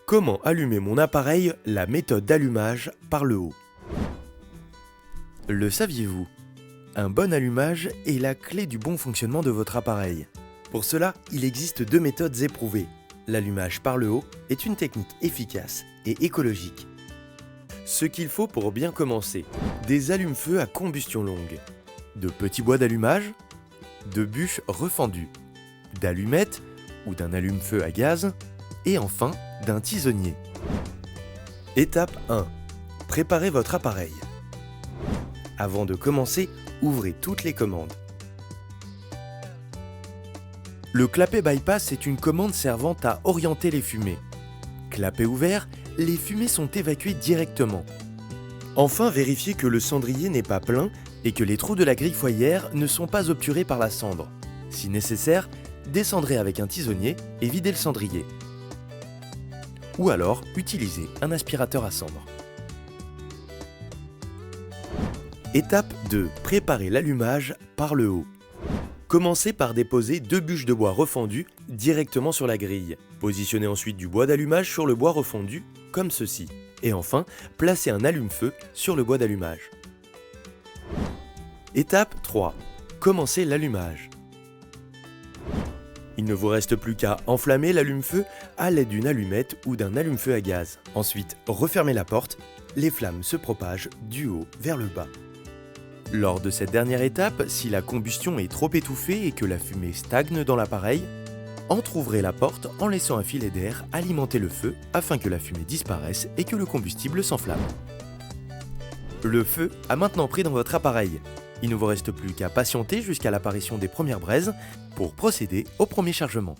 Comment allumer mon appareil, la méthode d'allumage par le haut. Le saviez-vous? Un bon allumage est la clé du bon fonctionnement de votre appareil. Pour cela, il existe deux méthodes éprouvées. L'allumage par le haut est une technique efficace et écologique. Ce qu'il faut pour bien commencer: des allumes-feu à combustion longue, de petits bois d'allumage, de bûches refendues, d'allumettes ou d'un allume-feu à gaz, et enfin d'un tisonnier. Étape 1. Préparez votre appareil. Avant de commencer, ouvrez toutes les commandes. Le clapet bypass est une commande servant à orienter les fumées. Clapet ouvert, les fumées sont évacuées directement. Enfin, vérifiez que le cendrier n'est pas plein et que les trous de la grille foyère ne sont pas obturés par la cendre. Si nécessaire, descendrez avec un tisonnier et videz le cendrier. Ou alors, utilisez un aspirateur à cendre. Étape 2. Préparez l'allumage par le haut. Commencez par déposer deux bûches de bois refendues directement sur la grille. Positionnez ensuite du bois d'allumage sur le bois refondu, comme ceci. Et enfin, placez un allume-feu sur le bois d'allumage. Étape 3. Commencez l'allumage. Il ne vous reste plus qu'à enflammer l'allume-feu à l'aide d'une allumette ou d'un allume-feu à gaz. Ensuite, refermez la porte, les flammes se propagent du haut vers le bas. Lors de cette dernière étape, si la combustion est trop étouffée et que la fumée stagne dans l'appareil, entrouvrez la porte en laissant un filet d'air alimenter le feu afin que la fumée disparaisse et que le combustible s'enflamme. Le feu a maintenant pris dans votre appareil. Il ne vous reste plus qu'à patienter jusqu'à l'apparition des premières braises pour procéder au premier chargement.